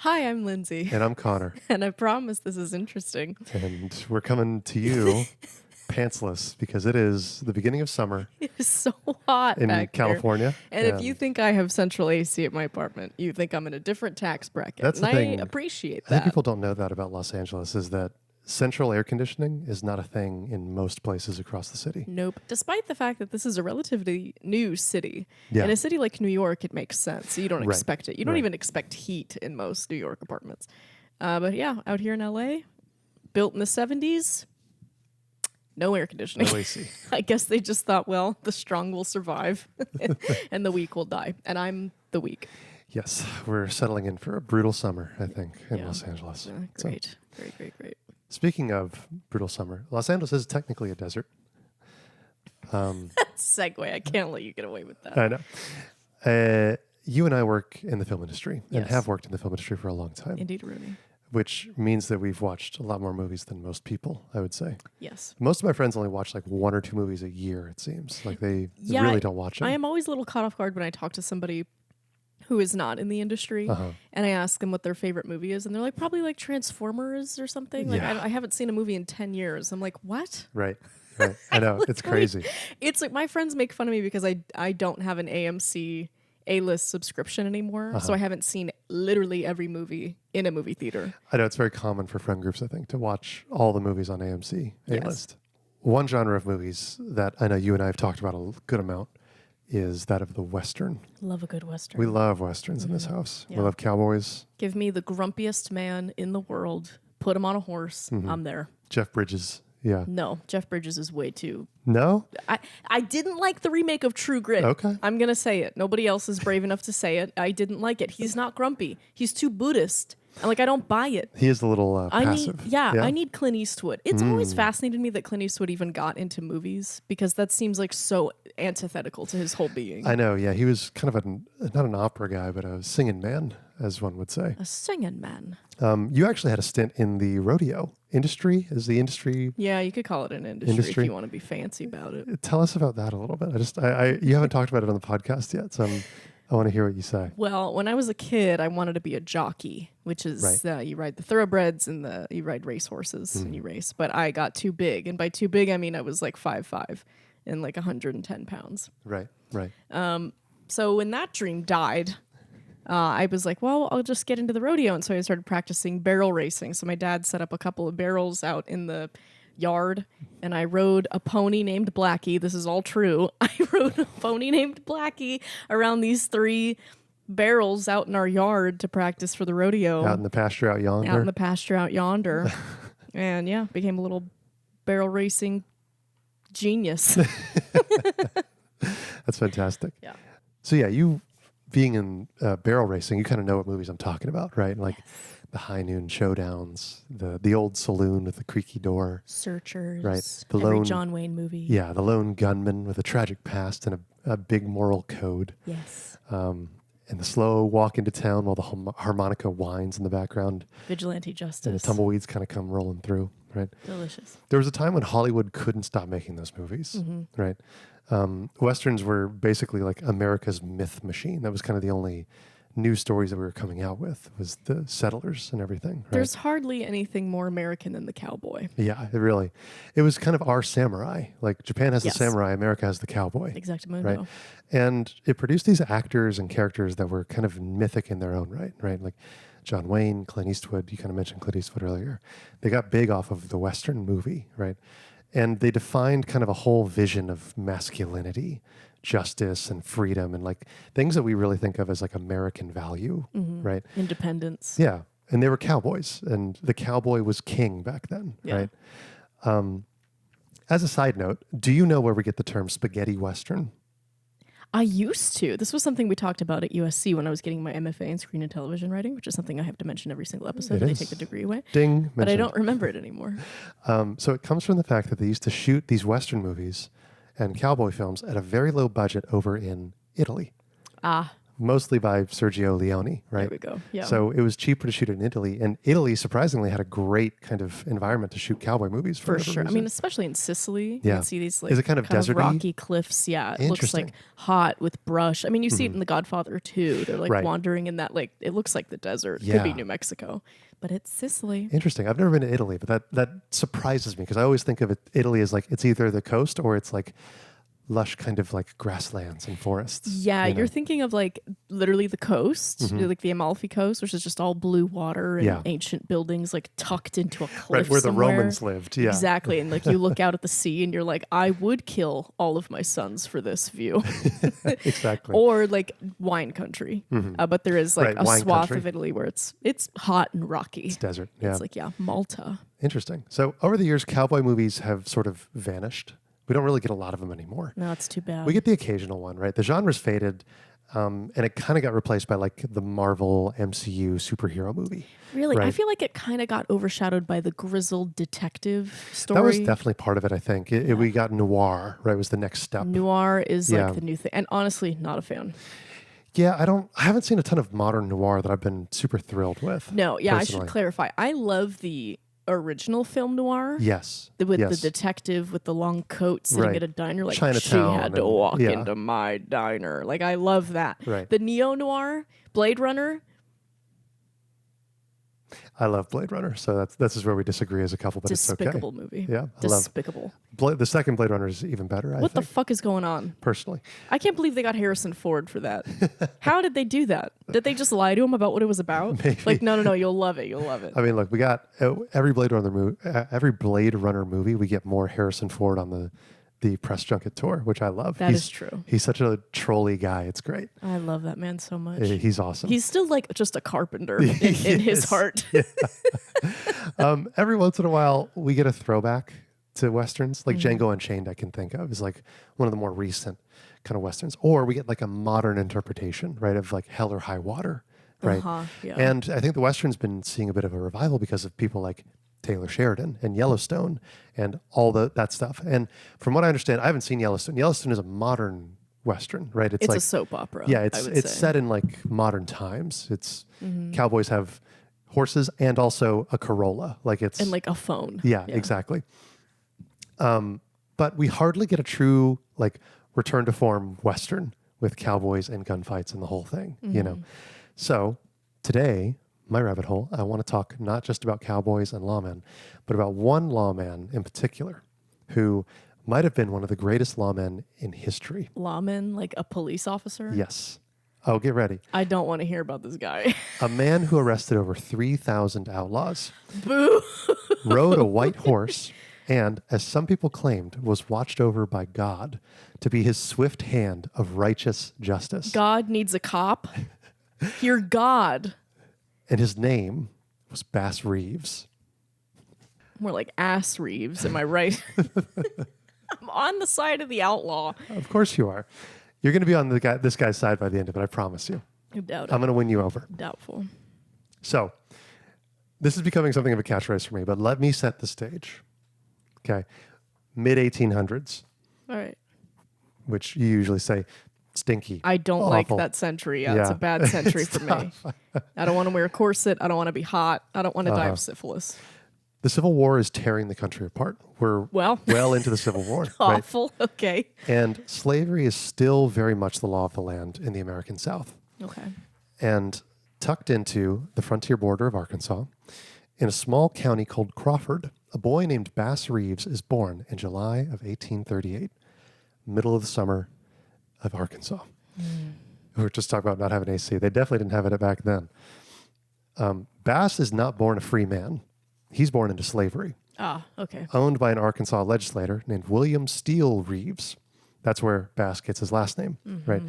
Hi, I'm Lindsey. And I'm Connor. And I promise this is interesting. And we're coming to you pantsless because it is the beginning of summer It is so hot in back California. here. And if you think I have central AC at my apartment, you think I'm in a different tax bracket. That's and the thing. I appreciate I think that. people don't know that about Los Angeles is that central air conditioning is not a thing in most places across the city. Nope. Despite the fact that this is a relatively new city. Yeah. In a city like New York, it makes sense. You don't Right. expect it. You don't Right. even expect heat in most New York apartments. But yeah, out here in LA, built in the 70s, no air conditioning. No AC. I guess they just thought, well, the strong will survive and the weak will die. And I'm the weak. Yes, we're settling in for a brutal summer, I think, in Yeah. Los Angeles. Great. Great. Speaking of brutal summer, Los Angeles is technically a desert. Segue. I can't let you get away with that. I know. You and I work in the film industry and Yes. have worked in the film industry for a long time. Indeed, Rooney. Which means that we've watched a lot more movies than most people, I would say. Yes. Most of my friends only watch like 1 or 2 movies a year, it seems. Like they Yeah, really don't watch them. I am always a little caught off guard when I talk to somebody who is not in the industry and I ask them what their favorite movie is. And they're like, probably like Transformers or something. Like, Yeah. I haven't seen a movie in 10 years. I'm like, what? Right. I know. It's crazy. It's like my friends make fun of me because I don't have an AMC A-list subscription anymore. So I haven't seen literally every movie in a movie theater. I know it's very common for friend groups, I think, to watch all the movies on AMC Yes. A-list. One genre of movies that I know you and I have talked about a good amount is that of the Western. Love a good Western. We love Westerns in this house. Yeah. We love cowboys. Give me the grumpiest man in the world. Put him on a horse. I'm there. Jeff Bridges. Yeah. No, Jeff Bridges is way too... No? I didn't like the remake of True Grit. Okay. I'm going to say it. Nobody else is brave enough to say it. I didn't like it. He's not grumpy. He's too Buddhist. And I don't buy it. He is a little passive. I need Clint Eastwood. It's always fascinated me that Clint Eastwood even got into movies because that seems like so antithetical to his whole being. I know, yeah. He was kind of not an opera guy, but a singing man, as one would say. A singing man. You actually had a stint in the rodeo industry. Is the industry? Yeah, you could call it an industry if you want to be fancy about it. Tell us about that a little bit. You haven't talked about it on the podcast yet, so I want to hear what you say. Well, when I was a kid, I wanted to be a jockey, which is you ride the thoroughbreds and you ride racehorses and you race. But I got too big. And by too big, I mean I was like 5'5" and like 110 pounds. Right. So when that dream died, I was like, well, I'll just get into the rodeo. And so I started practicing barrel racing. So my dad set up a couple of barrels out in the yard and I rode a pony named Blackie. This is all true. I rode a pony named Blackie around these 3 barrels out in our yard to practice for the rodeo. Out in the pasture out yonder. Out in the pasture out yonder. And yeah, became a little barrel racing genius. That's fantastic. Yeah. So yeah, you being in barrel racing, you kind of know what movies I'm talking about, right? Like the High Noon Showdowns, the old saloon with the creaky door. Searchers. Right. Every John Wayne movie. Yeah, the lone gunman with a tragic past and a big moral code. Yes. And the slow walk into town while the harmonica whines in the background. Vigilante justice. And the tumbleweeds kind of come rolling through, right? Delicious. There was a time when Hollywood couldn't stop making those movies, right? Westerns were basically like America's myth machine. That was kind of the only new stories that we were coming out with was the settlers and everything. Right? There's hardly anything more American than the cowboy. Yeah, it was kind of our samurai. Like Japan has the samurai, America has the cowboy. Exactamundo. Right? And it produced these actors and characters that were kind of mythic in their own right? Like John Wayne, Clint Eastwood, you kind of mentioned Clint Eastwood earlier. They got big off of the Western movie, right? And they defined kind of a whole vision of masculinity, justice and freedom and like things that we really think of as like American value, right? Independence. Yeah. And they were cowboys and the cowboy was king back then, right? As a side note, do you know where we get the term spaghetti Western? I used to. This was something we talked about at USC when I was getting my MFA in screen and television writing, which is something I have to mention every single episode that they take the degree away. Ding. But I don't remember it anymore. So it comes from the fact that they used to shoot these Western movies and cowboy films at a very low budget over in Italy. mostly by Sergio Leone, right? There we go. Yeah. So it was cheaper to shoot it in Italy, and Italy surprisingly had a great kind of environment to shoot cowboy movies For whatever sure. I reason. mean, especially in Sicily, you Yeah. can see these like Is it kind of deserty? rocky cliffs. Yeah, it looks like Interesting. hot with brush. I mean, you see it in The Godfather too. They're like Right. wandering in that like it looks like the desert. Could Yeah. be New Mexico, but it's Sicily. Interesting. I've never been to Italy, but that surprises me because I always think of Italy as like it's either the coast or it's like lush kind of like grasslands and forests. Yeah, you know? you're thinking of like literally the coast, like the Amalfi Coast, which is just all blue water and Yeah. ancient buildings like tucked into a cliff right where the somewhere. Romans lived. Yeah. Exactly. And like you look out at the sea and you're like, I would kill all of my sons for this view. Exactly. Or like wine country. But there is like Right, a wine swath country. of Italy where it's hot and rocky. It's desert. Yeah. It's like, Malta. Interesting. So over the years, cowboy movies have sort of vanished. We don't really get a lot of them anymore. No, it's too bad. We get the occasional one, right? The genre's faded, and it kind of got replaced by like the Marvel MCU superhero movie. Really, I right. feel like it kind of got overshadowed by the grizzled detective story. That was definitely part of it, I think. We got noir, right? Was the next step. Noir is Yeah. like the new thing. And honestly, not a fan. Yeah, I haven't seen a ton of modern noir that I've been super thrilled with. No, yeah, I personally. should clarify. I love the original film noir. Yes. With yes. the detective with the long coat sitting Right. at a diner, like she Chinatown had to and- walk yeah. into my diner. Like I love that. Right. The neo noir, Blade Runner. I love Blade Runner, so this is where we disagree as a couple, but Despicable it's okay. movie. Yeah, I love Despicable. the second Blade Runner is even better. What I the think, fuck is going on? personally. I can't believe they got Harrison Ford for that. How did they do that? Did they just lie to him about what it was about? Maybe. Like, no, you'll love it. You'll love it. I mean, look, we got every Blade Runner movie. We get more Harrison Ford on the press junket tour, which I love. That is true. He's such a trolly guy. It's great. I love that man so much. He's awesome. He's still like just a carpenter in his is. heart. Every once in a while, we get a throwback to westerns, like Mm-hmm. Django Unchained. I can think of is like one of the more recent kind of westerns, or we get like a modern interpretation, right, of like Hell or High Water, right? Yeah. And I think the western's been seeing a bit of a revival because of people like Taylor Sheridan and Yellowstone and all that stuff. And from what I understand, I haven't seen Yellowstone. Yellowstone is a modern western, right? It's like a soap opera. yeah, I it's would say. set in like modern times. It's Mm-hmm. cowboys have horses and also a Corolla, like it's and like a phone. yeah, exactly. But we hardly get a true like return to form western with cowboys and gunfights and the whole thing, you know. So today, my rabbit hole, I want to talk not just about cowboys and lawmen, but about one lawman in particular who might have been one of the greatest lawmen in history. Lawman, like a police officer. Yes. Oh, get ready. I don't want to hear about this guy. A man who arrested over 3,000 outlaws, Boo. rode a white horse, and, as some people claimed, was watched over by God to be his swift hand of righteous justice. God needs a cop. You're God. And his name was Bass Reeves. More like ass Reeves, am I right? I'm on the side of the outlaw. Of course you are. You're going to be on this guy's side by the end of it, I promise you. I doubt it. I'm going to win you over. Doubtful. So, this is becoming something of a catchphrase for me, but let me set the stage. Okay. Mid-1800s, All right. which you usually say stinky. I don't like awful. that century. Yeah, it's Yeah. a bad century It's for me. I don't want to wear a corset. I don't want to be hot. I don't want to die of syphilis. The Civil War is tearing the country apart. We're Well. well into the Civil War. right? Awful. Okay. And slavery is still very much the law of the land in the American South. Okay. And tucked into the frontier border of Arkansas, in a small county called Crawford, a boy named Bass Reeves is born in July of 1838, middle of the summer of Arkansas. We were just talking about not having AC. They definitely didn't have it back then. Bass is not born a free man. He's born into slavery, Ah, okay. owned by an Arkansas legislator named William Steele Reeves. That's where Bass gets his last name, right?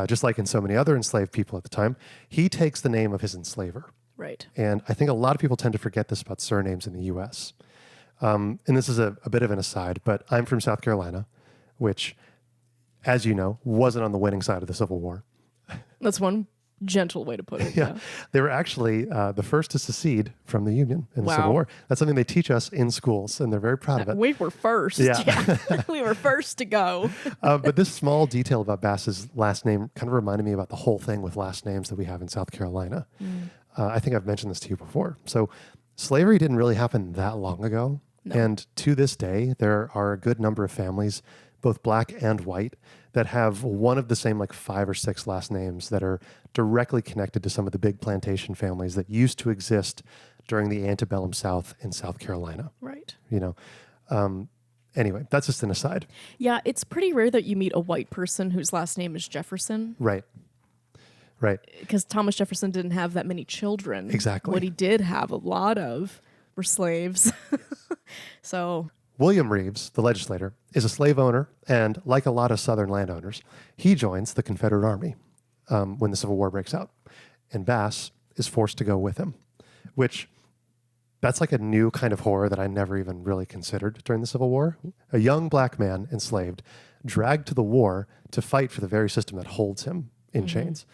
Just like in so many other enslaved people at the time, he takes the name of his enslaver. Right. And I think a lot of people tend to forget this about surnames in the U.S. And this is a bit of an aside, but I'm from South Carolina, which, as you know, wasn't on the winning side of the Civil War. That's one gentle way to put it. Yeah. They were actually the first to secede from the Union in the Wow. Civil War. That's something they teach us in schools, and they're very proud of it. We were first. Yeah. We were first to go. But this small detail about Bass's last name kind of reminded me about the whole thing with last names that we have in South Carolina. I think I've mentioned this to you before. So slavery didn't really happen that long ago. No. And to this day, there are a good number of families, both black and white, that have one of the same like 5 or 6 last names that are directly connected to some of the big plantation families that used to exist during the antebellum South in South Carolina. Right. You know, anyway, that's just an aside. Yeah, it's pretty rare that you meet a white person whose last name is Jefferson. Right. Right. Because Thomas Jefferson didn't have that many children. Exactly. What he did have a lot of were slaves. So William Reeves, the legislator, is a slave owner, and like a lot of Southern landowners, he joins the Confederate Army when the Civil War breaks out. And Bass is forced to go with him, which that's like a new kind of horror that I never even really considered during the Civil War. A young black man enslaved, dragged to the war to fight for the very system that holds him in chains.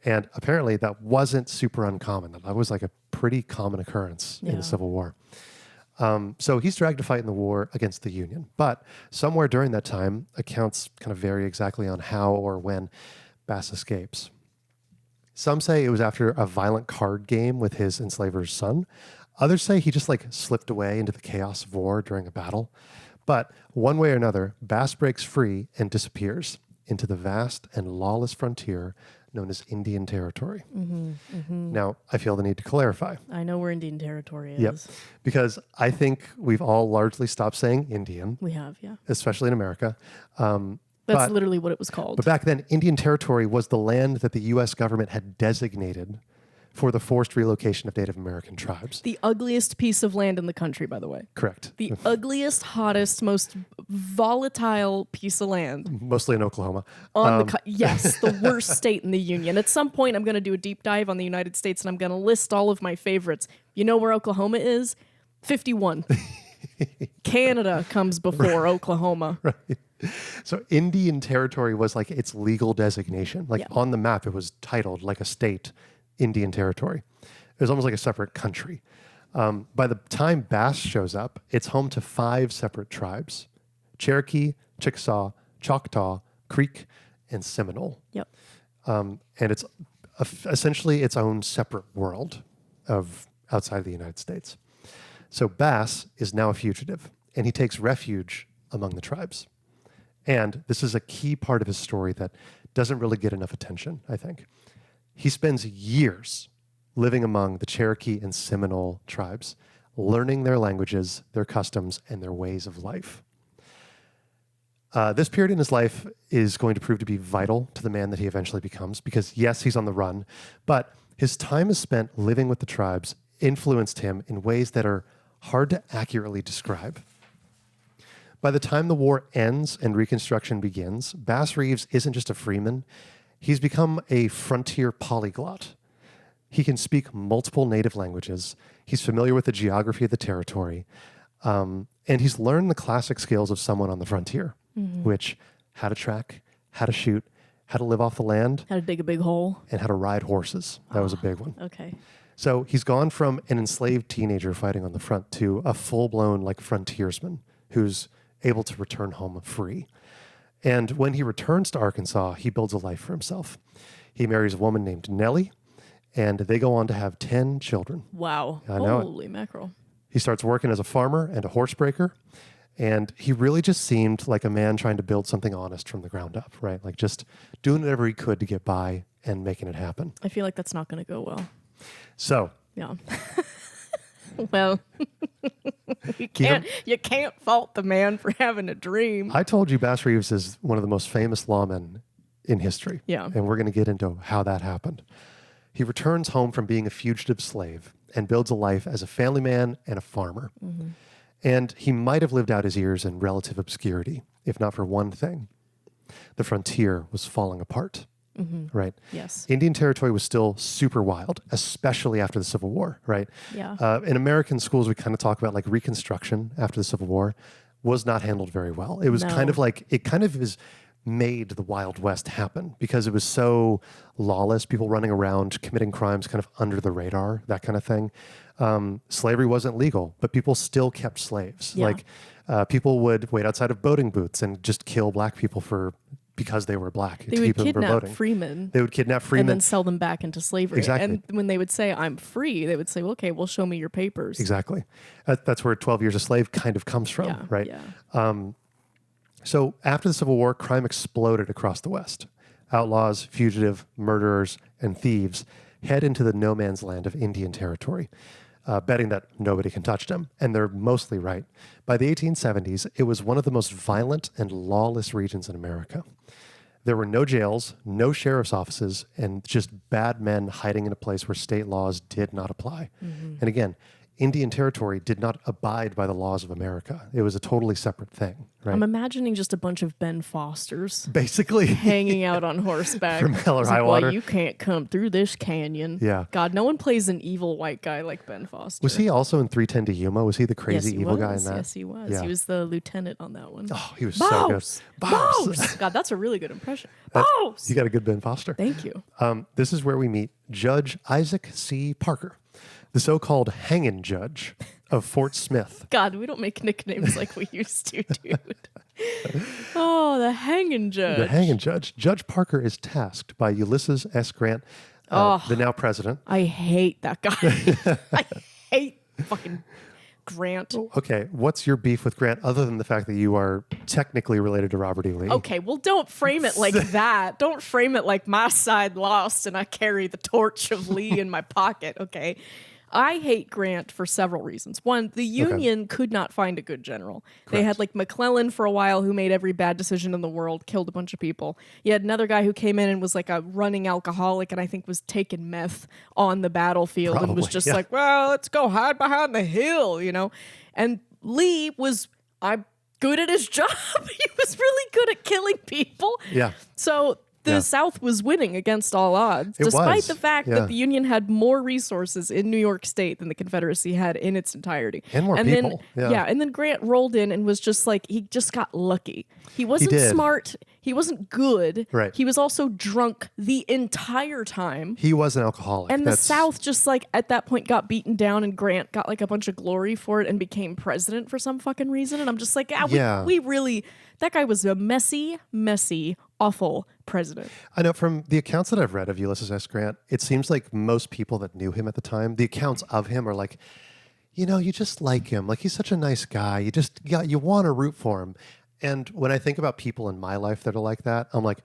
And apparently that wasn't super uncommon. That was like a pretty common occurrence in the Civil War. So he's dragged to fight in the war against the Union. But somewhere during that time, accounts kind of vary exactly on how or when Bass escapes. Some say it was after a violent card game with his enslaver's son. Others say he just like slipped away into the chaos of war during a battle. But one way or another, Bass breaks free and disappears into the vast and lawless frontier known as Indian Territory. Now, I feel the need to clarify. I know where Indian Territory is. Yep. Because I think we've all largely stopped saying Indian, We have, yeah. especially in America. That's But- literally what it was called. But back then, Indian Territory was the land that the U.S. government had designated for the forced relocation of Native American tribes. The ugliest piece of land in the country, by the way. Correct. The ugliest, hottest, most volatile piece of land Mostly in Oklahoma. on yes, the worst state in the union. At some point, I'm going to do a deep dive on the United States, and I'm going to list all of my favorites. You know where Oklahoma is? 51. Canada comes before Oklahoma. So Indian Territory was like its legal designation. Like Yeah. on the map, it was titled like a state, Indian Territory. It was almost like a separate country. By the time Bass shows up, it's home to 5 separate tribes: Cherokee, Chickasaw, Choctaw, Creek, and Seminole. Yep. And it's essentially its own separate world of outside of the United States. So Bass is now a fugitive, and he takes refuge among the tribes. And this is a key part of his story that doesn't really get enough attention, I think. He spends years living among the Cherokee and Seminole tribes, learning their languages, their customs, and their ways of life. This period in his life is going to prove to be vital to the man that he eventually becomes because, yes, he's on the run, but his time is spent living with the tribes influenced him in ways that are hard to accurately describe. By the time the war ends and Reconstruction begins, Bass Reeves isn't just a freeman. He's become a frontier polyglot. He can speak multiple native languages. He's familiar with the geography of the territory. And he's learned the classic skills of someone on the frontier, which how to track, how to shoot, how to live off the land, How to dig a big hole. and how to ride horses. That was a big one. Okay. So he's gone from an enslaved teenager fighting on the front to a full-blown like frontiersman who's able to return home free. And when he returns to Arkansas, he builds a life for himself. He marries a woman named Nellie, and they go on to have 10 children. Wow. I know it. Holy mackerel. He starts working as a farmer and a horsebreaker, and he really just seemed like a man trying to build something honest from the ground up, right? Like just doing whatever he could to get by and making it happen. I feel like that's not going to go well. So Yeah. Well, you can't fault the man for having a dream. I told you Bass Reeves is one of the most famous lawmen in history. Yeah. And we're going to get into how that happened. He returns home from being a fugitive slave and builds a life as a family man and a farmer. And he might have lived out his years in relative obscurity, if not for one thing. The frontier was falling apart, right? Yes. Indian Territory was still super wild, especially after the Civil War, right? Yeah. In American schools, we kind of talk about like Reconstruction after the Civil War was not handled very well. It was No. kind of like, it kind of is made the Wild West happen because it was so lawless, people running around committing crimes kind of under the radar, that kind of thing. Slavery wasn't legal, but people still kept slaves. Yeah. Like people would wait outside of boating booths and just kill black people because they were black. They to would keep them from kidnap voting. freemen. They would kidnap And freemen. then sell them back into slavery. Exactly. And when they would say, I'm free, they would say, well, okay, well, show me your papers. Exactly. That's where 12 Years a Slave kind of comes from, Yeah, right? yeah. So after the Civil War, crime exploded across the West. Outlaws, fugitive, murderers, and thieves head into the no man's land of Indian Territory, betting that nobody can touch them. And they're mostly right. By the 1870s, it was one of the most violent and lawless regions in America. There were no jails, no sheriff's offices, and just bad men hiding in a place where state laws did not apply. And again, Indian Territory did not abide by the laws of America. It was a totally separate thing, right? I'm imagining just a bunch of Ben Fosters Basically, hanging out on horseback. From hell or It's high like, water. well, you can't come through this canyon. Yeah. God, no one plays an evil white guy like Ben Foster. was he also in 310 to Yuma? Was he the Yes, crazy he evil was. guy in that? Yes, he was. Yeah. He was the lieutenant on that one. Oh, he was so good. Boss! Boss! Boss! God, that's a really good impression. Boss! You got a good Ben Foster. Thank you. This is where we meet Judge Isaac C. Parker, the so-called hanging judge of Fort Smith. God, we don't make nicknames like we used to, dude. Oh, the hanging judge. The hanging judge. Judge Parker is tasked by Ulysses S. Grant, the now president. I hate that guy. I hate fucking Grant. Okay, what's your beef with Grant other than the fact that you are technically related to Robert E. Lee? Okay, well, don't frame it like that. Don't frame it like my side lost and I carry the torch of Lee in my pocket, okay? I hate Grant for several reasons. One, the Union could not find a good general. They had like McClellan for a while who made every bad decision in the world, killed a bunch of people. You had another guy who came in and was like a running alcoholic and I think was taking meth on the battlefield and was Probably, just yeah. like, well, let's go hide behind the hill, you know? And Lee was, I'm good at his job. He was really good at killing people. Yeah. So the Yeah. South was winning against all odds, It despite was, the fact yeah. that the Union had more resources in New York State than the Confederacy had in its entirety. And more people, Then, yeah. and then Grant rolled in and was just like, he just got lucky. He wasn't did. smart. He wasn't good. Right. He was also drunk the entire time. He was an alcoholic. And the South just like at that point got beaten down and Grant got like a bunch of glory for it and became president for some fucking reason. And I'm just like, Yeah. we really, that guy was a messy, awful president. I know from the accounts that I've read of Ulysses S. Grant, it seems like most people that knew him at the time, the accounts of him are like, you know, you just like him. Like he's such a nice guy. You want to root for him. And when I think about people in my life that are like that, I'm like,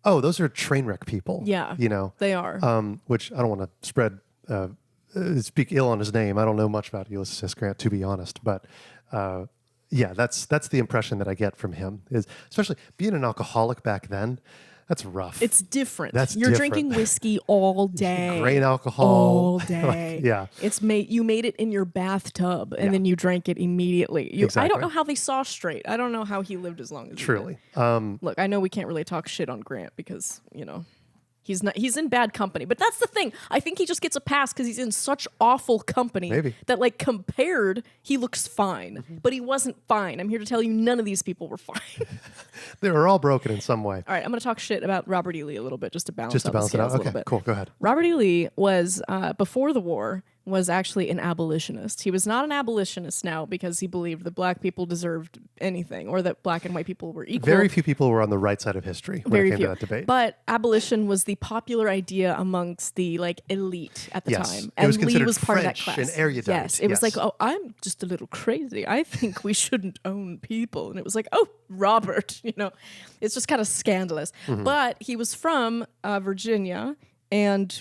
oh, those are train wreck people. Yeah. You know, They are. which I don't want to speak ill on his name. I don't know much about Ulysses S. Grant, to be honest, but yeah, that's the impression that I get from him. Is especially being an alcoholic back then. That's rough. It's different. That's You're different. drinking whiskey all day. Grain alcohol all day. Like, yeah. You made it in your bathtub and then you drank it immediately. I Exactly. don't know how they saw straight. I don't know how he lived as long as he did. Truly. Look, I know we can't really talk shit on Grant because, you know, he's in bad company. But that's the thing. I think he just gets a pass because he's in such awful company Maybe. that, like, compared, he looks fine. But he wasn't fine. I'm here to tell you none of these people were fine. They were all broken in some way. All right, I'm going to talk shit about Robert E. Lee a little bit just to balance Just to out the balance it out. scales a little Okay, bit. cool. Go ahead. Robert E. Lee was, before the war, was actually an abolitionist. He was not an abolitionist now because he believed that black people deserved anything or that black and white people were equal. Very few people were on the right side of history when it came to that debate. But abolition was the popular idea amongst the like elite at the Yes. time. It was And Lee considered was part French of that class. and erudite. Yes. It was like, Yes. oh, I'm just a little crazy. I think we shouldn't own people. And it was like, oh, Robert, you know. It's just kind of scandalous. Mm-hmm. But he was from Virginia, and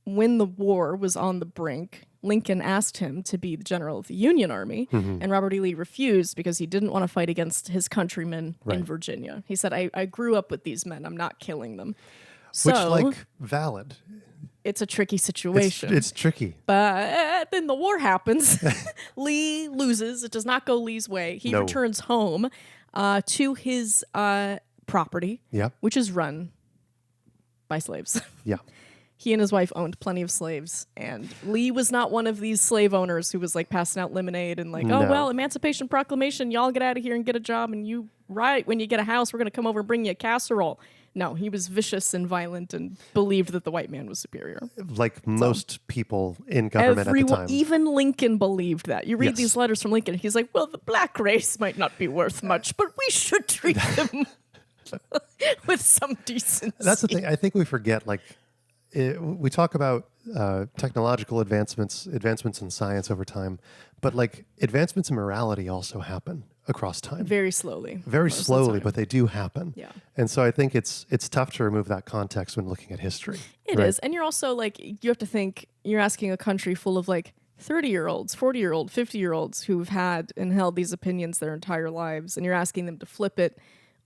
when the war was on the brink, Lincoln asked him to be the general of the Union Army, and Robert E. Lee refused because he didn't want to fight against his countrymen in Virginia. He said, I grew up with these men. I'm not killing them. Which, So like, valid. it's a tricky situation. It's tricky. But then the war happens. Lee loses. It does not go Lee's way. He No. returns home to his property, Yep. which is run by slaves. Yeah. He and his wife owned plenty of slaves, and Lee was not one of these slave owners who was like passing out lemonade and like, No. oh, well, Emancipation Proclamation, y'all get out of here and get a job, and you right, when you get a house, we're going to come over and bring you a casserole. No, he was vicious and violent and believed that the white man was superior. Like most people in government at the time. Even Lincoln believed that. You read Yes. these letters from Lincoln, he's like, well, the black race might not be worth much, but we should treat them with some decency. That's the thing. I think we forget, like, we talk about technological advancements in science over time, but like advancements in morality also happen across time. Very slowly. Very most of the slowly, time. but they do happen. Yeah. And so I think it's tough to remove that context when looking at history. It right? is. And you're also like, you have to think, you're asking a country full of like 30-year-olds, 40-year-olds, 50-year-olds who've had and held these opinions their entire lives, and you're asking them to flip it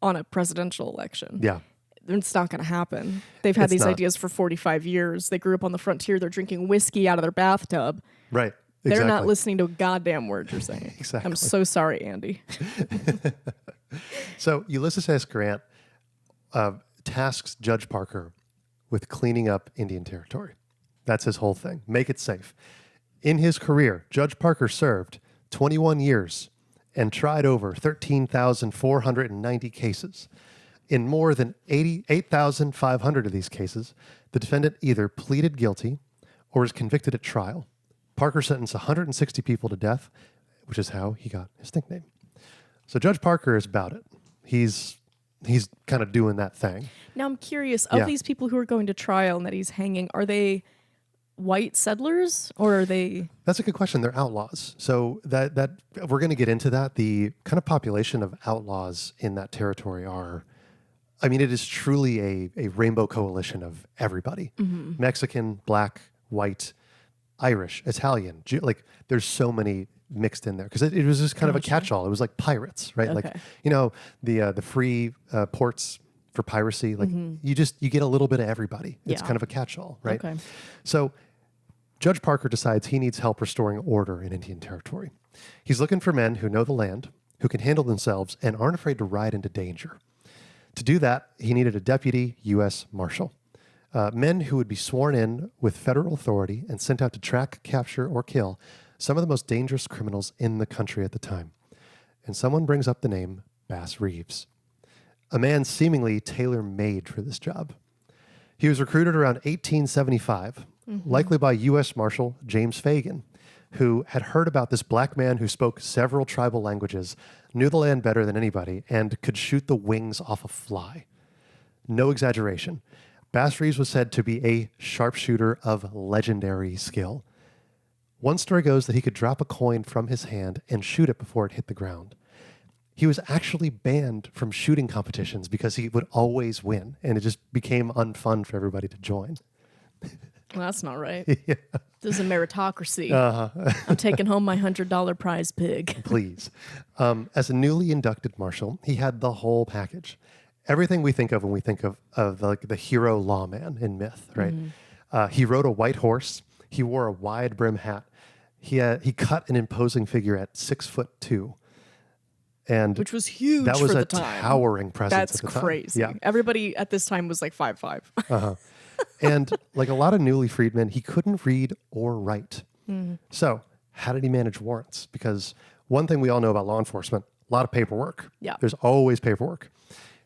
on a presidential election. Yeah. It's not going to happen. They've had It's these not. ideas for 45 years. They grew up on the frontier. They're drinking whiskey out of their bathtub. Right. They're Exactly. not listening to a goddamn word you're saying. Exactly. I'm so sorry, Andy. So Ulysses S. Grant tasks Judge Parker with cleaning up Indian territory. That's his whole thing. Make it safe. In his career, Judge Parker served 21 years and tried over 13,490 cases. In more than 8,500 of these cases, the defendant either pleaded guilty or was convicted at trial. Parker sentenced 160 people to death, which is how he got his nickname. So Judge Parker is about it. He's kind of doing that thing. Now I'm curious, of Yeah. these people who are going to trial and that he's hanging, are they white settlers or are they... That's a good question. They're outlaws. So that we're going to get into that. The kind of population of outlaws in that territory are, I mean, it is truly a rainbow coalition of everybody. Mexican, black, white, Irish, Italian. Like there's so many mixed in there because it was just kind of a catch-all. It was like pirates, right? Like, Okay. you know, the free ports for piracy, like you get a little bit of everybody. It's Yeah. kind of a catch-all, right? Okay. So Judge Parker decides he needs help restoring order in Indian territory. He's looking for men who know the land, who can handle themselves, and aren't afraid to ride into danger. To do that, he needed a deputy U.S. Marshal. Men who would be sworn in with federal authority and sent out to track, capture, or kill some of the most dangerous criminals in the country at the time. And someone brings up the name Bass Reeves, a man seemingly tailor-made for this job. He was recruited around 1875, likely by U.S. Marshal James Fagan, who had heard about this black man who spoke several tribal languages, knew the land better than anybody, and could shoot the wings off a fly. No exaggeration. Bass Reeves was said to be a sharpshooter of legendary skill. One story goes that he could drop a coin from his hand and shoot it before it hit the ground. He was actually banned from shooting competitions because he would always win, and it just became unfun for everybody to join. Well, that's not right. This is a meritocracy. I'm taking home my $100 prize pig. Please. As a newly inducted marshal, he had the whole package. Everything we think of when we think of like the hero lawman in myth, right? He rode a white horse. He wore a wide brim hat. He cut an imposing figure at 6'2", and Which was huge that was for a the time. towering presence. That's at the time. crazy. Yeah, Everybody at this time was like 5'5". and like a lot of newly freed men, he couldn't read or write. So how did he manage warrants? Because one thing we all know about law enforcement, a lot of paperwork. Yeah. There's always paperwork.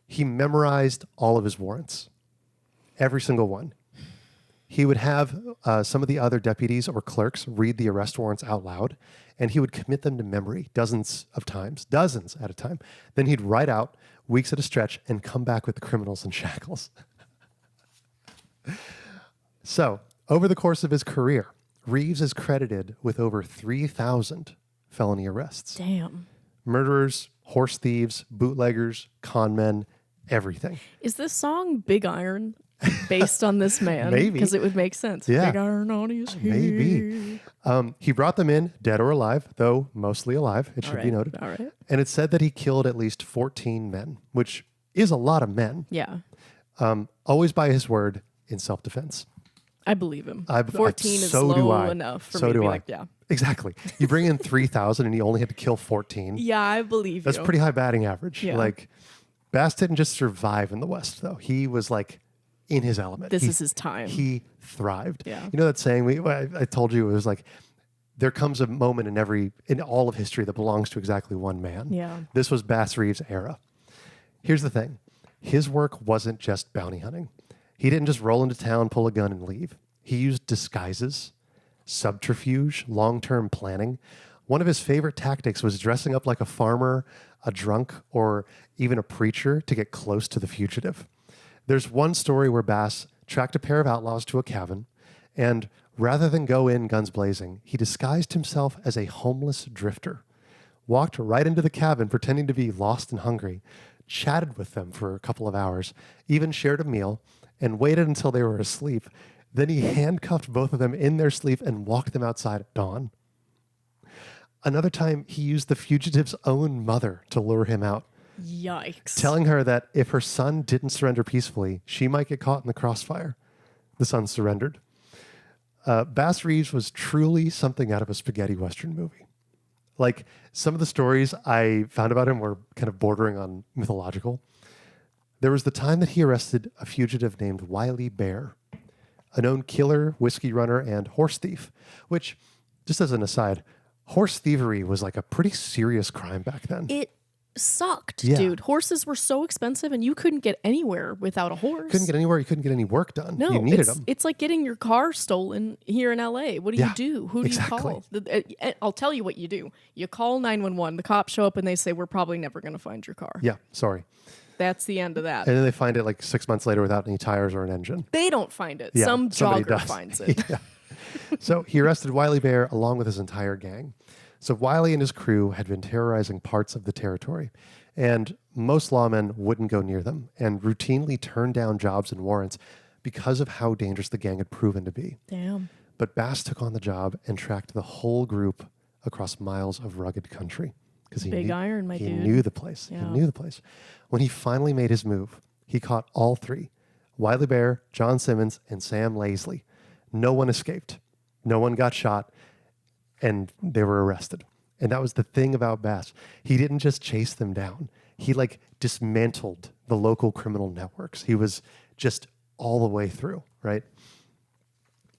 He memorized all of his warrants, every single one. He would have some of the other deputies or clerks read the arrest warrants out loud, and he would commit them to memory dozens at a time. Then he'd write out weeks at a stretch and come back with the criminals in shackles. So, over the course of his career, Reeves is credited with over 3,000 felony arrests. Damn. Murderers, horse thieves, bootleggers, con men, everything. Is this song Big Iron based on this man? Maybe. Because it would make sense. Yeah. Big Iron on his head. Maybe. He brought them in, dead or alive, though mostly alive, it should be noted. All right. And it's said that he killed at least 14 men, which is a lot of men. Yeah. Always by his word in self-defense. I believe him. 14 is so do low I. enough for So me to do be I. like, yeah. Exactly. You bring in 3,000 and you only had to kill 14. Yeah, I believe That's you. pretty high batting average. Yeah. Like, Bass didn't just survive in the West, though. He was like in his element. This is his time. He thrived. Yeah. You know that saying I told you, it was like, there comes a moment in all of history that belongs to exactly one man. Yeah. This was Bass Reeves' era. Here's the thing. His work wasn't just bounty hunting. He didn't just roll into town, pull a gun, and leave. He used disguises, subterfuge, long-term planning. One of his favorite tactics was dressing up like a farmer, a drunk, or even a preacher to get close to the fugitive. There's one story where Bass tracked a pair of outlaws to a cabin, and rather than go in guns blazing, he disguised himself as a homeless drifter, walked right into the cabin pretending to be lost and hungry, chatted with them for a couple of hours, even shared a meal, and waited until they were asleep. Then he handcuffed both of them in their sleep and walked them outside at dawn. Another time, he used the fugitive's own mother to lure him out, Yikes. telling her that if her son didn't surrender peacefully, she might get caught in the crossfire. The son surrendered. Bass Reeves was truly something out of a spaghetti Western movie. Like, some of the stories I found about him were kind of bordering on mythological. There was the time that he arrested a fugitive named Wiley Bear, a known killer, whiskey runner, and horse thief, which, just as an aside, horse thievery was like a pretty serious crime back then. It sucked, Yeah. dude. Horses were so expensive and you couldn't get anywhere without a horse. Couldn't get anywhere. You couldn't get any work done. No, you needed them. it's like getting your car stolen here in LA. What do Yeah, you do? Who do exactly. you call? I'll tell you what you do. You call 911. The cops show up and they say, we're probably never going to find your car. Yeah, sorry. That's the end of that. And then they find it like 6 months later without any tires or an engine. They don't find it. Yeah, Some somebody jogger does. finds it. Yeah. So he arrested Wiley Bear along with his entire gang. So Wiley and his crew had been terrorizing parts of the territory, and most lawmen wouldn't go near them and routinely turned down jobs and warrants because of how dangerous the gang had proven to be. Damn. But Bass took on the job and tracked the whole group across miles of rugged country. Because he Big knew, iron, my he dude. knew the place. Yeah. He knew the place. When he finally made his move, he caught all three, Wiley Bear, John Simmons, and Sam Laisley. No one escaped. No one got shot, and they were arrested. And that was the thing about Bass. He didn't just chase them down. He like dismantled the local criminal networks. He was just all the way through, right?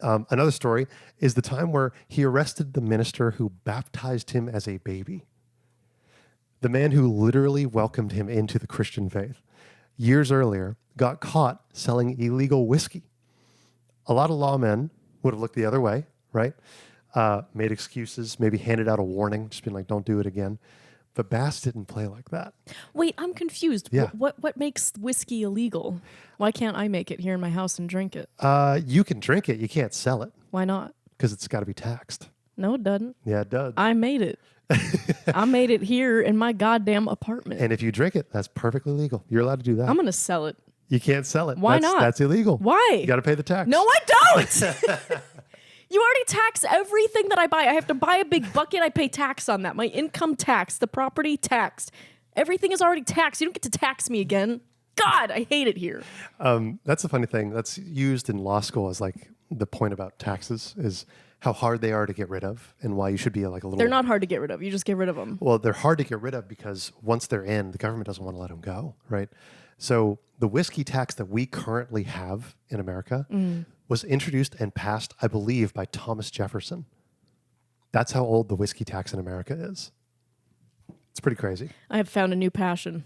Another story is the time where he arrested the minister who baptized him as a baby. The man who literally welcomed him into the Christian faith. Years earlier, got caught selling illegal whiskey. A lot of lawmen would have looked the other way, right? Made excuses, maybe handed out a warning, just being like, don't do it again. But Bass didn't play like that. Wait, I'm confused. Yeah. What makes whiskey illegal? Why can't I make it here in my house and drink it? You can drink it, you can't sell it Why not? because it's got to be taxed. No, it doesn't. Yeah, it does. I made it. I made it here in my goddamn apartment. And if you drink it, that's perfectly legal. You're allowed to do that. I'm going to sell it. You can't sell it. Why That's- not? That's illegal. Why? You got to pay the tax. No, I don't. You already tax everything that I buy. I have to buy a big bucket. I pay tax on that. My income tax, the property taxed. Everything is already taxed. You don't get to tax me again. God, I hate it here. That's a funny thing. That's used in law school as like the point about taxes is how hard they are to get rid of and why you should be like a little... They're not hard to get rid of. You just get rid of them. Well, they're hard to get rid of because once they're in, the government doesn't want to let them go, right? So the whiskey tax that we currently have in America was introduced and passed, I believe, by Thomas Jefferson. That's how old the whiskey tax in America is. It's pretty crazy. I have found a new passion.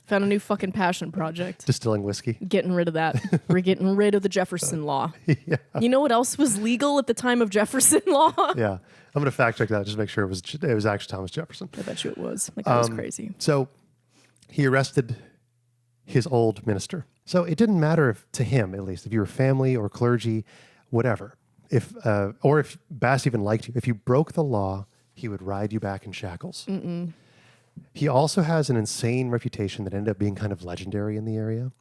Found a new fucking passion project. Distilling whiskey. Getting rid of that. We're getting rid of the Jefferson law. Yeah. You know what else was legal at the time of Jefferson law? Yeah. I'm going to fact check that just to make sure it was actually Thomas Jefferson. I bet you it was. Like, that was crazy. So he arrested his old minister. So it didn't matter if, to him, at least, if you were family or clergy, whatever. Or if Bass even liked you. If you broke the law, he would ride you back in shackles. He also has an insane reputation that ended up being kind of legendary in the area.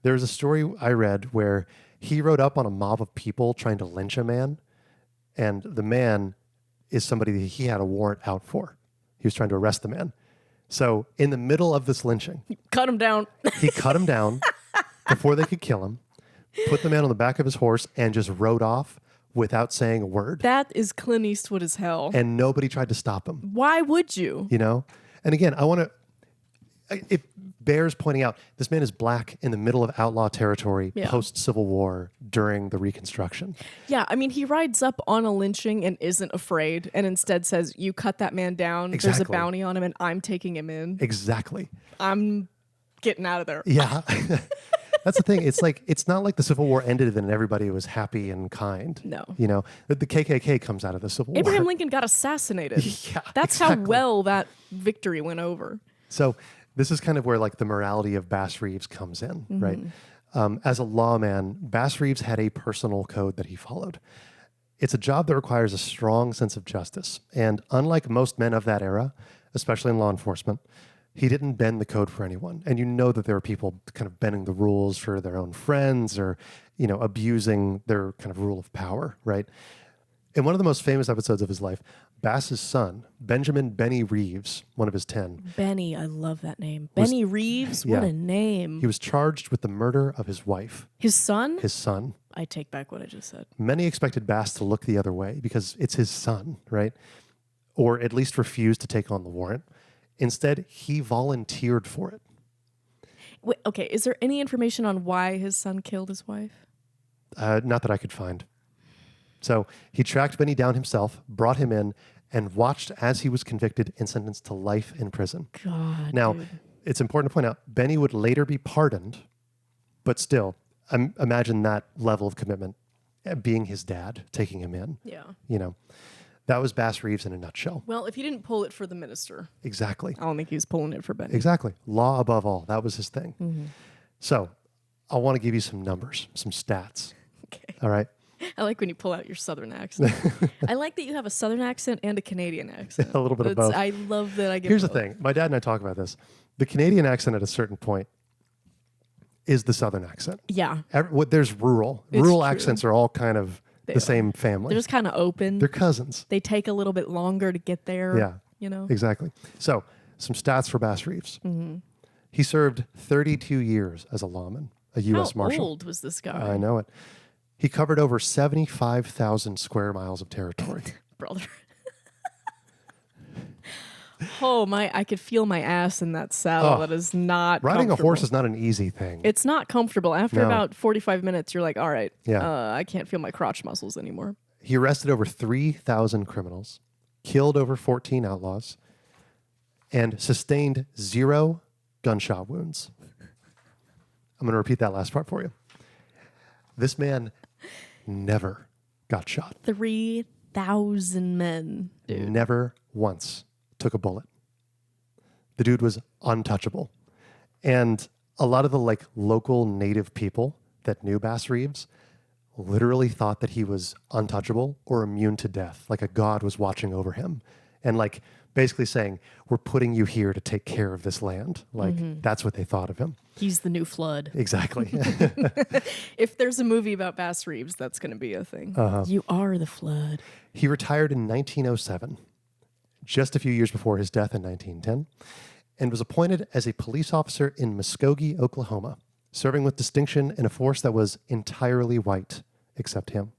There's a story I read where he rode up on a mob of people trying to lynch a man, and the man is somebody that he had a warrant out for. He was trying to arrest the man. So in the middle of this lynching, Cut him down. he cut him down before they could kill him, put the man on the back of his horse, and just rode off without saying a word. That is Clint Eastwood as hell. And nobody tried to stop him, Why would you? you know? And again, I want to, it bears pointing out, this man is black in the middle of outlaw territory, Yeah. post-Civil War, during the Reconstruction. Yeah, I mean, he rides up on a lynching and isn't afraid and instead says, you cut that man down. There's a Exactly. bounty on him and I'm taking him in. Exactly. I'm getting out of there. Yeah. That's the thing. It's not like the Civil War ended and everybody was happy and kind. No. You know, the KKK comes out of the Civil Abraham War. Lincoln got assassinated. Yeah, That's exactly. how well that victory went over. So this is kind of where like the morality of Bass Reeves comes in, right? As a lawman, Bass Reeves had a personal code that he followed. It's a job that requires a strong sense of justice. And unlike most men of that era, especially in law enforcement, he didn't bend the code for anyone. And you know that there were people kind of bending the rules for their own friends or, you know, abusing their kind of rule of power, right? In one of the most famous episodes of his life, Bass's son, Benjamin Benny Reeves, one of his 10, Benny, I love that name. Benny Reeves, what yeah. a name. he was charged with the murder of his wife, His son? his son. I take back what I just said. Many expected Bass to look the other way because it's his son, right? Or at least refuse to take on the warrant. Instead, he volunteered for it. Wait, okay, is there any information on why his son killed his wife? Not that I could find. So he tracked Benny down himself, brought him in, and watched as he was convicted and sentenced to life in prison. God. Now, dude. it's important to point out, Benny would later be pardoned, but still, imagine that level of commitment, being his dad, taking him in. Yeah. You know, that was Bass Reeves in a nutshell. Well, if he didn't pull it for the minister, Exactly. I don't think he was pulling it for Benny. Exactly. Law above all. That was his thing. So I want to give you some numbers, some stats. Okay. All right. I like when you pull out your southern accent. I like that you have a southern accent and a Canadian accent. A little bit of both. I love that I get Here's the both. thing. My dad and I talk about this. The Canadian accent at a certain point is the southern accent. Yeah. There's rural. It's Rural true. accents are all kind of They the are. same family. They're just kind of open. They're cousins. They take a little bit longer to get there. Yeah. You know? Exactly. So, some stats for Bass Reeves. He served 32 years as a lawman, a U.S. How Marshal. old was this guy? I know it. He covered over 75,000 square miles of territory. Brother. Oh, I could feel my ass in that saddle. Oh. That is not Riding a comfortable. horse is not an easy thing. It's not comfortable. After No. about 45 minutes, you're like, all right, Yeah. I can't feel my crotch muscles anymore. He arrested over 3,000 criminals, killed over 14 outlaws, and sustained 0 gunshot wounds. I'm going to repeat that last part for you. This man never got shot. 3,000 men, dude. Never once took a bullet. The dude was untouchable. And a lot of the like local native people that knew Bass Reeves literally thought that he was untouchable or immune to death, like a god was watching over him and like basically saying, we're putting you here to take care of this land. Like that's what they thought of him. He's the new flood. Exactly. If there's a movie about Bass Reeves, that's going to be a thing. You are the flood. He retired in 1907, just a few years before his death in 1910, and was appointed as a police officer in Muskogee, Oklahoma, serving with distinction in a force that was entirely white, except him.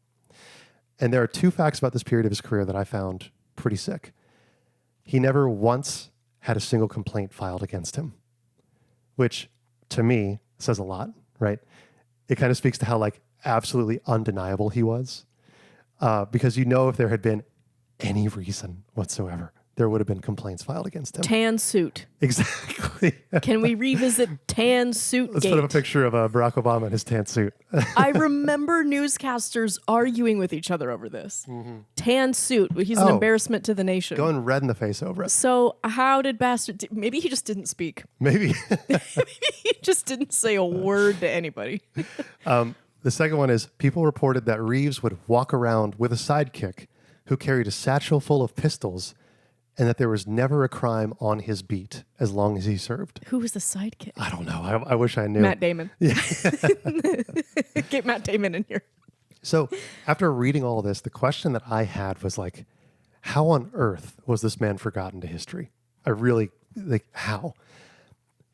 And there are 2 facts about this period of his career that I found pretty sick. He never once had a single complaint filed against him, which to me says a lot, right? It kind of speaks to how like absolutely undeniable he was. Because you know if there had been any reason whatsoever, there would have been complaints filed against him. Tan suit. Exactly. Can we revisit tan suit Let's gate? put up a picture of Barack Obama in his tan suit. I remember newscasters arguing with each other over this. Tan suit. He's an Oh. embarrassment to the nation. Going red in the face over it. So how did Bastard... Maybe he just didn't speak. Maybe. He just didn't say a word to anybody. The second one is people reported that Reeves would walk around with a sidekick who carried a satchel full of pistols and that there was never a crime on his beat as long as he served. Who was the sidekick? I don't know. I wish I knew. Matt Damon. Get Matt Damon in here. So after reading all this, the question that I had was like, how on earth was this man forgotten to history? I really, like, how?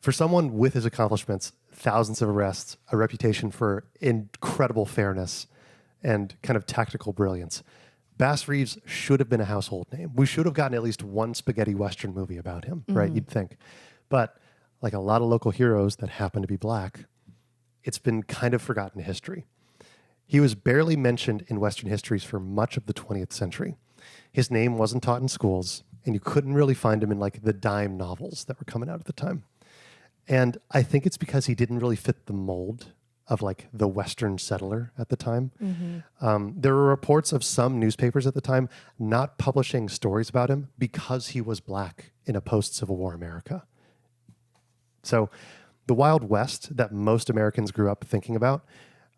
For someone with his accomplishments, thousands of arrests, a reputation for incredible fairness and kind of tactical brilliance, Bass Reeves should have been a household name. We should have gotten at least one spaghetti Western movie about him, right? You'd think. But like a lot of local heroes that happen to be black, it's been kind of forgotten to history. He was barely mentioned in Western histories for much of the 20th century. His name wasn't taught in schools, and you couldn't really find him in like the dime novels that were coming out at the time. And I think it's because he didn't really fit the mold of like the Western settler at the time. There were reports of some newspapers at the time not publishing stories about him because he was black in a post-Civil War America. So the Wild West that most Americans grew up thinking about,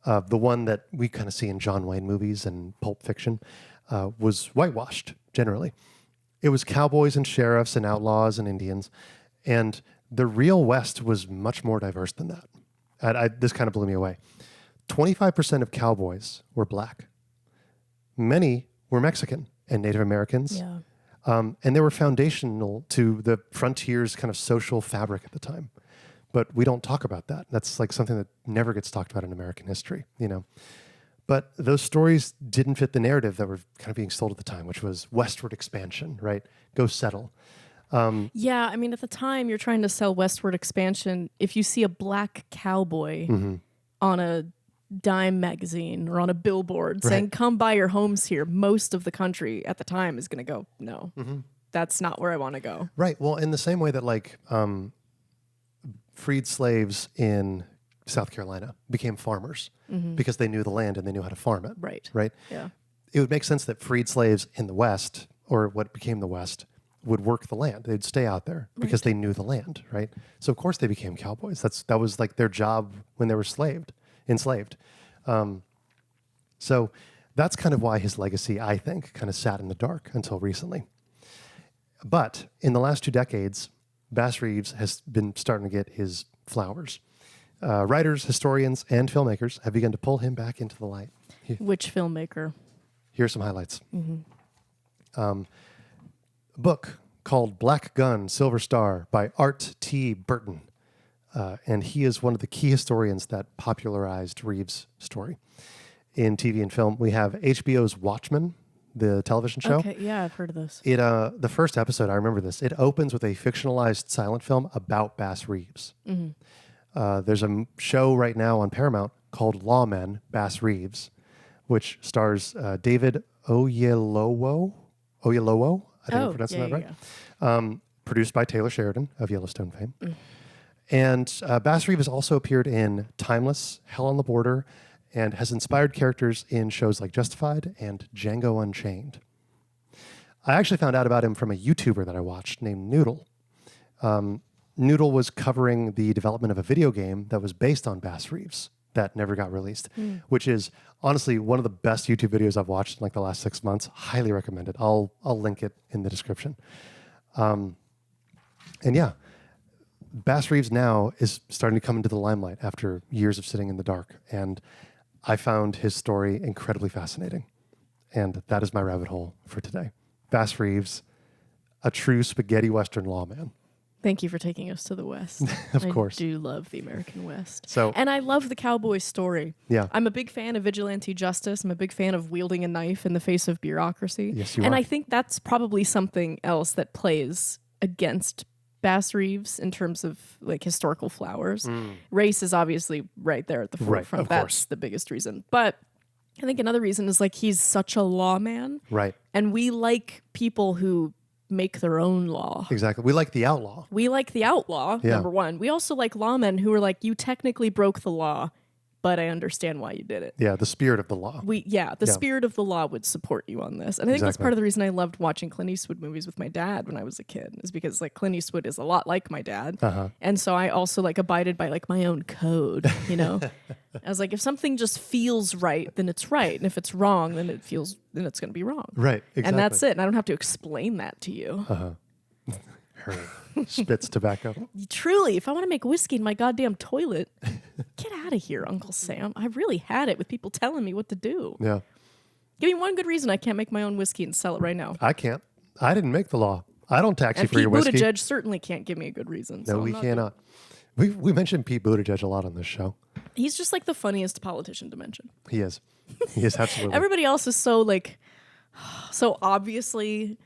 the one that we kind of see in John Wayne movies and Pulp Fiction, was whitewashed generally. It was cowboys and sheriffs and outlaws and Indians. And the real West was much more diverse than that. This kind of blew me away. 25% of cowboys were black. Many were Mexican and Native Americans. Yeah. And they were foundational to the frontier's kind of social fabric at the time. But we don't talk about that. That's like something that never gets talked about in American history, you know. But those stories didn't fit the narrative that were kind of being sold at the time, which was westward expansion, right? Go settle. Yeah, I mean, at the time, you're trying to sell westward expansion. If you see a black cowboy on a dime magazine or on a billboard saying, come buy your homes here, most of the country at the time is going to go, no, that's not where I want to go. Right. Well, in the same way that like freed slaves in South Carolina became farmers because they knew the land and they knew how to farm it. Right. Right. Yeah. It would make sense that freed slaves in the West, or what became the West, would work the land. They'd stay out there because they knew the land, right? So of course they became cowboys. That was like their job when they were enslaved. So that's kind of why his legacy, I think, kind of sat in the dark until recently. But in the last 2 decades, Bass Reeves has been starting to get his flowers. Writers, historians, and filmmakers have begun to pull him back into the light. Which filmmaker? Here's some highlights. A book called Black Gun, Silver Star by Art T. Burton. And he is one of the key historians that popularized Reeves' story. In TV and film, we have HBO's Watchmen, the television show. Okay, yeah, I've heard of this. The first episode, I remember this, it opens with a fictionalized silent film about Bass Reeves. There's a show right now on Paramount called Lawmen, Bass Reeves, which stars David Oyelowo. I think I'm pronouncing that right. Yeah. Produced by Taylor Sheridan of Yellowstone fame. And Bass Reeves has also appeared in Timeless, Hell on the Border, and has inspired characters in shows like Justified and Django Unchained. I actually found out about him from a YouTuber that I watched named Noodle. Noodle was covering the development of a video game that was based on Bass Reeves that never got released, which is honestly one of the best YouTube videos I've watched in like the last 6 months. Highly recommend it. I'll link it in the description. And yeah, Bass Reeves now is starting to come into the limelight after years of sitting in the dark. And I found his story incredibly fascinating. And that is my rabbit hole for today. Bass Reeves, a true spaghetti Western lawman. Thank you for taking us to the West. Of course. I do love the American West. And I love the cowboy story. Yeah. I'm a big fan of vigilante justice. I'm a big fan of wielding a knife in the face of bureaucracy. Yes, you and are. I think that's probably something else that plays against Bass Reeves in terms of like historical flowers. Race is obviously right there at the forefront. of That's course. the biggest reason. But I think another reason is like he's such a lawman. Right. And we like people who make their own law. Exactly. We like the outlaw. We like the outlaw, number one. We also like lawmen who are like, you technically broke the law, but I understand why you did it. Yeah, the spirit of the law. The spirit of the law would support you on this. And I think that's part of the reason I loved watching Clint Eastwood movies with my dad when I was a kid, is because like Clint Eastwood is a lot like my dad. And so I also like abided by like my own code, you know? I was like, if something just feels right, then it's right. And if it's wrong, then it's going to be wrong. Right, exactly. And that's it. And I don't have to explain that to you. Her spits tobacco. Truly, if I want to make whiskey in my goddamn toilet, get out of here, Uncle Sam. I've really had it with people telling me what to do. Yeah. Give me one good reason I can't make my own whiskey and sell it right now. I can't. I didn't make the law. I don't tax you And for your whiskey. Pete Buttigieg certainly can't give me a good reason. No, we cannot. We mentioned Pete Buttigieg a lot on this show. He's just like the funniest politician to mention. He is. He is absolutely. Everybody else is so like, so obviously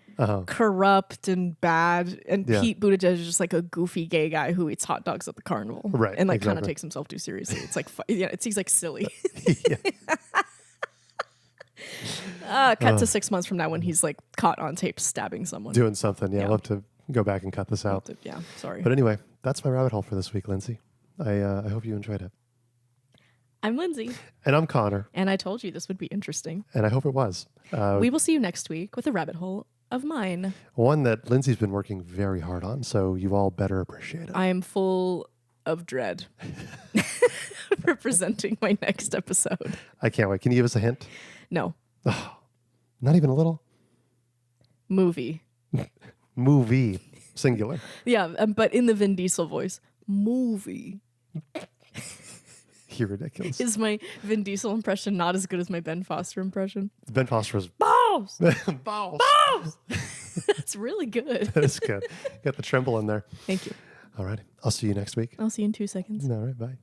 corrupt and bad. And Pete Buttigieg is just like a goofy gay guy who eats hot dogs at the carnival. Right. And like kind of exactly. takes himself too seriously. It's like, he's like silly. Cut to 6 months from now when he's like caught on tape stabbing someone. Doing something. Yeah, Yeah. I love to go back and cut this out. Yeah, sorry. But anyway, that's my rabbit hole for this week, Lindsey. I hope you enjoyed it. I'm Lindsey. And I'm Connor. And I told you this would be interesting. And I hope it was. We will see you next week with a rabbit hole of mine. One that Lindsey's been working very hard on, so you all better appreciate it. I am full of dread for presenting my next episode. I can't wait. Can you give us a hint? No. Oh, not even a little? Movie. Movie. Singular. Yeah, but in the Vin Diesel voice. Movie. You're ridiculous. Is my Vin Diesel impression not as good as my Ben Foster impression? Ben Foster was... Balls! Balls. Balls! That's really good. That is good. Got the tremble in there. Thank you. All right. I'll see you next week. I'll see you in 2 seconds. All right. Bye.